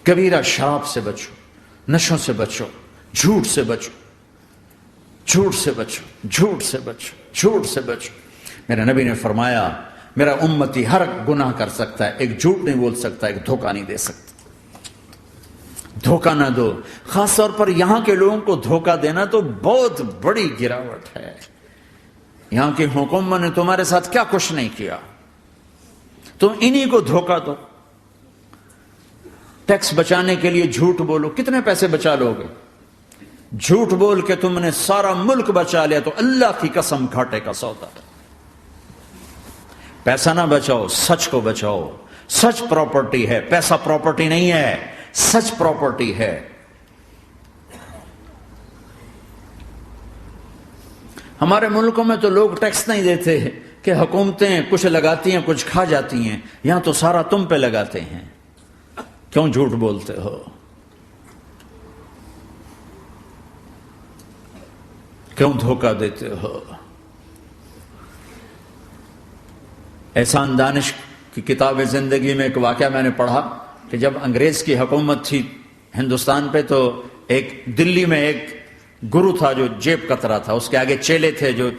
کبیرہ شراب سے بچو، نشوں سے بچو، جھوٹ سے بچو، جھوٹ سے بچو، جھوٹ سے بچو، جھوٹ سے بچو۔ میرے نبی نے فرمایا میرا امتی ہر گناہ کر سکتا ہے، ایک جھوٹ نہیں بول سکتا، ایک دھوکہ نہیں دے سکتا۔ دھوکہ نہ دو، خاص طور پر یہاں کے لوگوں کو دھوکہ دینا تو بہت بڑی گراوٹ ہے۔ یہاں کی حکومت نے تمہارے ساتھ کیا کچھ نہیں کیا، تم انہی کو دھوکہ دو۔ ٹیکس بچانے کے لیے جھوٹ بولو، کتنے پیسے بچا لو گے؟ جھوٹ بول کے تم نے سارا ملک بچا لیا تو اللہ کی قسم گھاٹے کا سودا۔ پیسہ نہ بچاؤ، سچ کو بچاؤ۔ سچ پراپرٹی ہے، پیسہ پراپرٹی نہیں ہے، سچ پراپرٹی ہے۔ ہمارے ملکوں میں تو لوگ ٹیکس نہیں دیتے کہ حکومتیں کچھ لگاتی ہیں کچھ کھا جاتی ہیں، یہاں تو سارا تم پہ لگاتے ہیں۔ کیوں جھوٹ بولتے ہو؟ کیوں دھوکہ دیتے ہو؟ احسان دانش کی کتاب زندگی میں ایک واقعہ میں نے پڑھا کہ جب انگریز کی حکومت تھی ہندوستان پہ تو ایک دلی میں ایک گرو تھا جو جیب کترا تھا، اس کے آگے چیلے تھے جو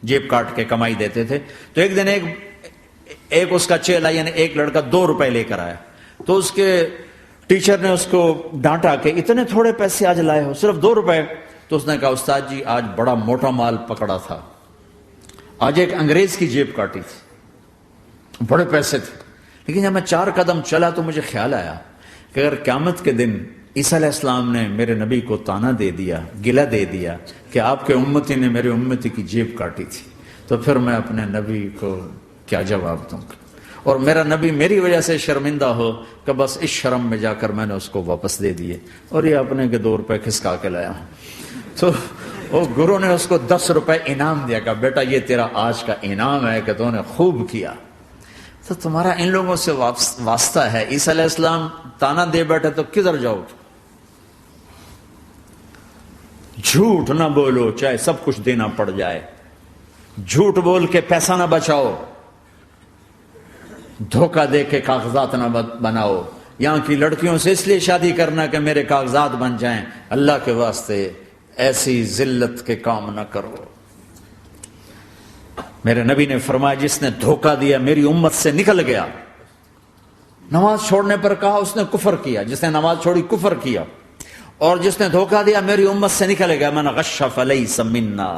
جیب کاٹ کے کمائی دیتے تھے۔ تو ایک دن ایک اس کا چیلا یعنی ایک لڑکا 2 روپے لے کر آیا، تو اس کے ٹیچر نے اس کو ڈانٹا کہ اتنے تھوڑے پیسے آج لائے ہو، صرف 2 روپے۔ تو اس نے کہا استاد جی آج بڑا موٹا مال پکڑا تھا، آج ایک انگریز کی جیب کاٹی تھی، بڑے پیسے تھے۔ لیکن جب میں 4 قدم چلا تو مجھے خیال آیا کہ اگر قیامت کے دن عیسیٰ علیہ السلام نے میرے نبی کو تانا دے دیا، گلہ دے دیا کہ آپ کے امتی نے میرے امتی کی جیب کاٹی تھی، تو پھر میں اپنے نبی کو کیا جواب دوں گا؟ اور میرا نبی میری وجہ سے شرمندہ ہو کہ بس اس شرم میں جا کر میں نے اس کو واپس دے دیے اور یہ اپنے کے 2 روپے کھسکا کے لایا ہوں۔ تو وہ گرو نے اس کو 10 روپے انعام دیا کہ بیٹا یہ تیرا آج کا انعام ہے کہ تو نے خوب کیا۔ تو تمہارا ان لوگوں سے واسطہ ہے، عیسیٰ علیہ السلام تانا دے بیٹھے تو کدھر جاؤ؟ جھوٹ نہ بولو چاہے سب کچھ دینا پڑ جائے، جھوٹ بول کے پیسہ نہ بچاؤ، دھوکہ دے کے کاغذات نہ بناؤ۔ یہاں کی لڑکیوں سے اس لیے شادی کرنا کہ میرے کاغذات بن جائیں، اللہ کے واسطے ایسی ذلت کے کام نہ کرو۔ میرے نبی نے فرمایا جس نے دھوکہ دیا میری امت سے نکل گیا۔ نماز چھوڑنے پر کہا اس نے کفر کیا، جس نے نماز چھوڑی کفر کیا، اور جس نے دھوکہ دیا میری امت سے نکل گیا۔ من غش فلیس منا۔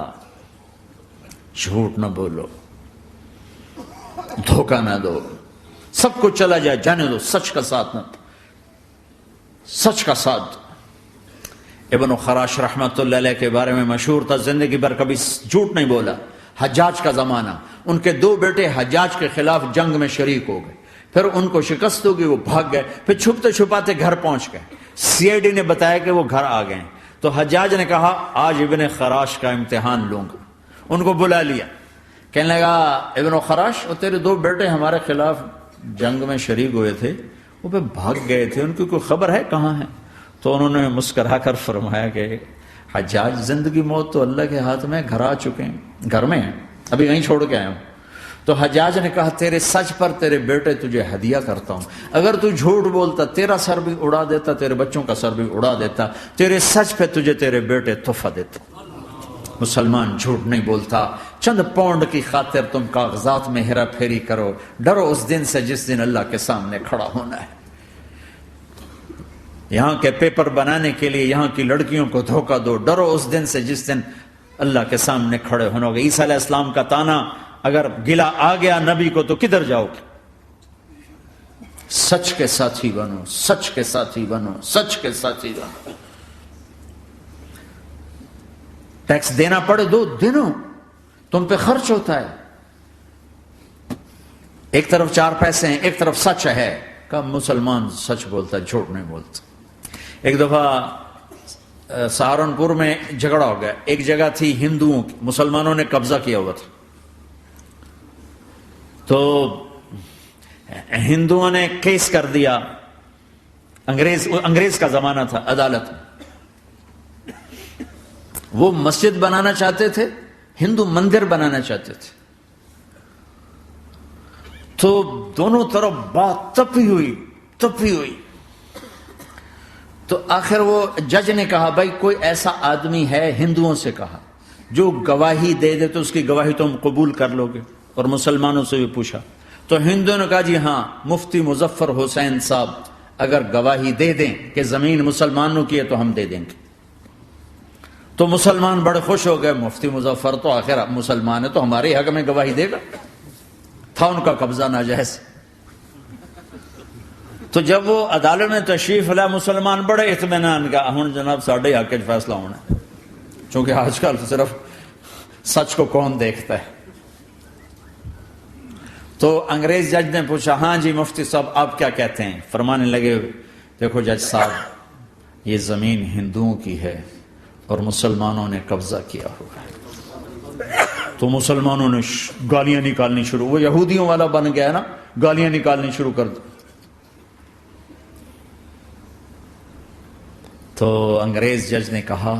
جھوٹ نہ بولو، دھوکہ نہ دو، سب کچھ چلا جائے جانے دو، سچ کا ساتھ نہ، سچ کا ساتھ۔ ابن خراش رحمت اللہ علیہ کے بارے میں مشہور تھا، زندگی بھر کبھی جھوٹ نہیں بولا۔ حجاج کا زمانہ، ان کے 2 بیٹے حجاج کے خلاف جنگ میں شریک ہو گئے، پھر ان کو شکست ہوگی، وہ بھاگ گئے، پھر چھپتے چھپاتے گھر پہنچ گئے۔ CID نے بتایا کہ وہ گھر آ گئے، تو حجاج نے کہا آج ابن خراش کا امتحان لوں گا۔ ان کو بلا لیا، کہنے لگا ابن خراش وہ تیرے 2 بیٹے ہمارے خلاف جنگ میں شریک ہوئے تھے، وہ پہ بھاگ گئے تھے، ان کی کوئی خبر ہے کہاں ہے؟ تو انہوں نے مسکرا کر فرمایا کہ حجاج زندگی موت تو اللہ کے ہاتھ میں، گھر آ چکے ہیں، گھر میں ہیں، ابھی یہیں چھوڑ کے آیا ہوں۔ تو حجاج نے کہا تیرے سچ پر تیرے بیٹے تجھے ہدیہ کرتا ہوں، اگر تو جھوٹ بولتا تیرا سر بھی اڑا دیتا، تیرے بچوں کا سر بھی اڑا دیتا، تیرے سچ پہ تجھے تیرے بیٹے تحفہ دیتے۔ مسلمان جھوٹ نہیں بولتا۔ چند پاؤنڈ کی خاطر تم کاغذات میں ہیرا پھیری کرو، ڈرو اس دن سے جس دن اللہ کے سامنے کھڑا ہونا ہے۔ یہاں کے پیپر بنانے کے لیے یہاں کی لڑکیوں کو دھوکہ دو، ڈرو اس دن سے جس دن اللہ کے سامنے کھڑے ہونا ہوگا۔ عیسیٰ علیہ السلام کا تانا اگر گلا آ گیا نبی کو تو کدھر جاؤ گے؟ سچ کے ساتھی بنو، سچ کے ساتھی بنو، سچ کے ساتھی بنو۔ ٹیکس دینا پڑے دو، دینو، تم پہ خرچ ہوتا ہے۔ ایک طرف 4 پیسے ہیں، ایک طرف سچ ہے، کہ مسلمان سچ بولتا ہے، جھوٹ نہیں بولتا۔ ایک دفعہ سہارنپور میں جھگڑا ہو گیا، ایک جگہ تھی ہندوؤں کی، مسلمانوں نے قبضہ کیا ہوا تھا، تو ہندوؤں نے کیس کر دیا، انگریز کا زمانہ تھا، عدالت میں۔ وہ مسجد بنانا چاہتے تھے، ہندو مندر بنانا چاہتے تھے، تو دونوں طرف بات تپی ہوئی۔ تو آخر وہ جج نے کہا بھائی کوئی ایسا آدمی ہے، ہندوؤں سے کہا، جو گواہی دے دے تو اس کی گواہی تم قبول کر لو گے؟ اور مسلمانوں سے بھی پوچھا تو ہندوؤں نے کہا جی ہاں، مفتی مظفر حسین صاحب اگر گواہی دے دیں کہ زمین مسلمانوں کی ہے تو ہم دے دیں گے۔ تو مسلمان بڑے خوش ہو گئے، مفتی مظفر تو آخر مسلمان ہے تو ہمارے حق میں گواہی دے گا، تھا ان کا قبضہ ناجائز۔ تو جب وہ عدالت میں تشریف لا، مسلمان بڑے اطمینان کا ہن جناب ساڈے حق وچ فیصلہ ہونا ہے، چونکہ آج کل صرف سچ کو کون دیکھتا ہے۔ تو انگریز جج نے پوچھا ہاں جی مفتی صاحب آپ کیا کہتے ہیں؟ فرمانے لگے دیکھو جج صاحب، یہ زمین ہندوؤں کی ہے اور مسلمانوں نے قبضہ کیا ہوا ہے۔ تو مسلمانوں نے گالیاں نکالنی شروع، وہ یہودیوں والا بن گیا نا، گالیاں نکالنی شروع کر دی۔ تو انگریز جج نے کہا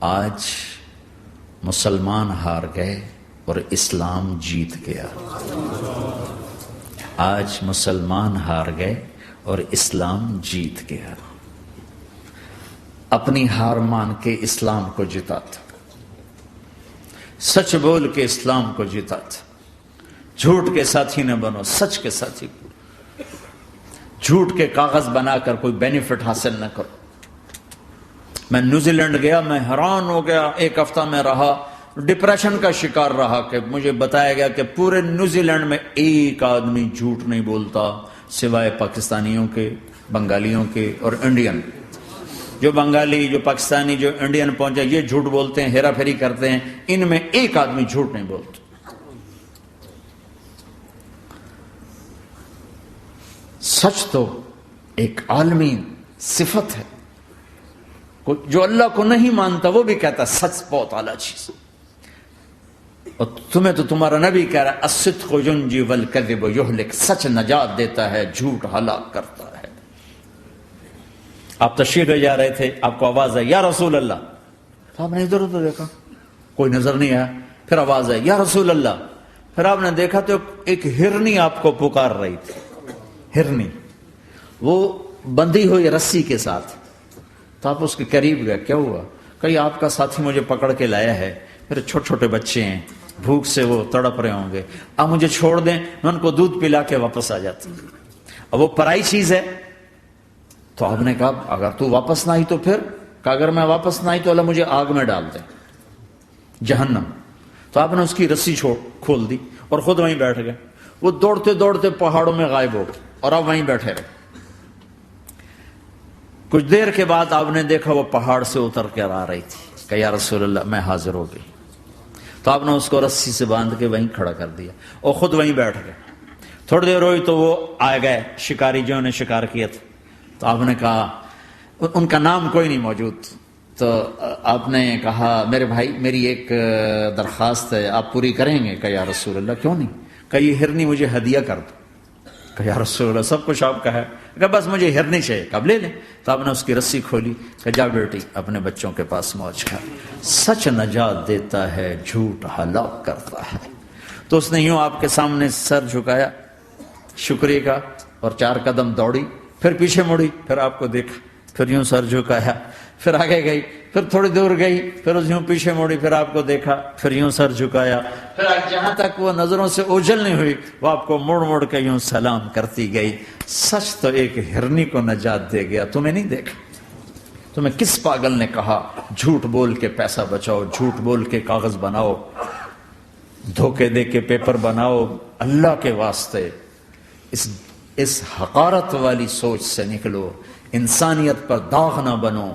آج مسلمان ہار گئے اور اسلام جیت گیا، آج مسلمان ہار گئے اور اسلام جیت گیا۔ اپنی ہار مان کے اسلام کو جتا تھا، سچ بول کے اسلام کو جتا تھا۔ جھوٹ کے ساتھی نہ بنو، سچ کے ساتھی بنو۔ جھوٹ کے کاغذ بنا کر کوئی بینیفٹ حاصل نہ کرو۔ میں نیوزی لینڈ گیا، میں حیران ہو گیا، ایک ہفتہ میں رہا، ڈپریشن کا شکار رہا کہ مجھے بتایا گیا کہ پورے نیوزی لینڈ میں ایک آدمی جھوٹ نہیں بولتا سوائے پاکستانیوں کے، بنگالیوں کے اور انڈین۔ جو بنگالی، جو پاکستانی، جو انڈین پہنچے یہ جھوٹ بولتے ہیں، ہیرا پھیری کرتے ہیں، ان میں ایک آدمی جھوٹ نہیں بولتا۔ سچ تو ایک عالمی صفت ہے، جو اللہ کو نہیں مانتا وہ بھی کہتا ہے سچ بہت اعلیٰ چیز، اور تمہیں تو تمہارا نبی کہہ رہا ہے الصدق ینجی والکذب یہلک، سچ نجات دیتا ہے، جھوٹ ہلاک کرتا ہے۔ آپ تشریف لے جا رہے تھے، آپ کو آواز آئی یا رسول اللہ، تو آپ نے ادھر ادھر دیکھا، کوئی نظر نہیں آیا، پھر آواز آئی یا رسول اللہ، پھر آپ نے دیکھا تو ایک ہرنی آپ کو پکار رہی تھی، ہرنی، وہ بندھی ہوئی رسی کے ساتھ۔ تو آپ اس کے قریب گئے، کیا ہوا؟ کہ آپ کا ساتھی مجھے پکڑ کے لایا ہے، میرے چھوٹے چھوٹے بچے ہیں، بھوک سے وہ تڑپ رہے ہوں گے، آپ مجھے چھوڑ دیں، میں ان کو دودھ پلا کے واپس آ جاتا ہوں۔ اب وہ پرائی چیز ہے، تو آپ نے کہا اگر تو واپس نہ آئی تو پھر؟ کہ اگر میں واپس نہ آئی تو اللہ مجھے آگ میں ڈال دے، جہنم۔ تو آپ نے اس کی رسی کھول دی اور خود وہیں بیٹھ گئے۔ وہ دوڑتے دوڑتے پہاڑوں میں غائب ہو گئے اور آپ وہیں بیٹھے رہے۔ کچھ دیر کے بعد آپ نے دیکھا وہ پہاڑ سے اتر کر آ رہی تھی، کہ یا رسول اللہ میں حاضر ہو گئی۔ تو آپ نے اس کو رسی سے باندھ کے وہیں کھڑا کر دیا اور خود وہیں بیٹھ گئے۔ تھوڑی دیر ہوئی تو وہ آ گئے شکاری جو نے شکار کیا تھا، تو آپ نے کہا، ان کا نام کوئی نہیں موجود، تو آپ نے کہا میرے بھائی میری ایک درخواست ہے، آپ پوری کریں گے؟ کہ یا رسول اللہ کیوں نہیں؟ کہ یہ ہرنی مجھے ہدیہ کر دو۔ کہ یا رسول اللہ سب کچھ آپ کا ہے، کہ بس مجھے ہرنی چاہیے، کب لے لیں۔ تو آپ نے اس کی رسی کھولی کہ جا بیٹی اپنے بچوں کے پاس موج کر، سچ نجات دیتا ہے، جھوٹ ہلاک کرتا ہے۔ تو اس نے یوں آپ کے سامنے سر جھکایا شکریہ کا اور 4 قدم دوڑی، پھر پیچھے مڑی، پھر آپ کو دیکھا، پھر یوں سر جھکایا، پھر آگے گئی، پھر تھوڑی دور گئی، پھر اس یوں پیچھے مڑی، پھر آپ کو دیکھا، پھر یوں سر جھکایا، پھر جہاں تک وہ نظروں سے اوجھل نہیں ہوئی وہ آپ کو مڑ مڑ کے یوں سلام کرتی گئی۔ سچ تو ایک ہرنی کو نجات دے گیا، تمہیں نہیں دیکھا۔ تمہیں کس پاگل نے کہا جھوٹ بول کے پیسہ بچاؤ، جھوٹ بول کے کاغذ بناؤ، دھوکے دے کے پیپر بناؤ؟ اللہ کے واسطے اس حقارت والی سوچ سے نکلو، انسانیت پر داغ نہ بنو،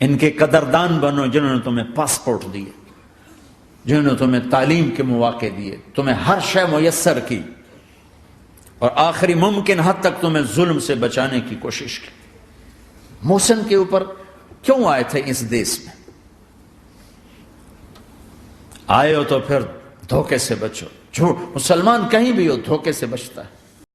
ان کے قدردان بنو جنہوں نے تمہیں پاسپورٹ دیے، جنہوں نے تمہیں تعلیم کے مواقع دیے، تمہیں ہر شے میسر کی، اور آخری ممکن حد تک تمہیں ظلم سے بچانے کی کوشش کی۔ محسن کے اوپر کیوں آئے تھے اس دیس میں؟ آئے ہو تو پھر دھوکے سے بچو۔ مسلمان کہیں بھی ہو دھوکے سے بچتا ہے۔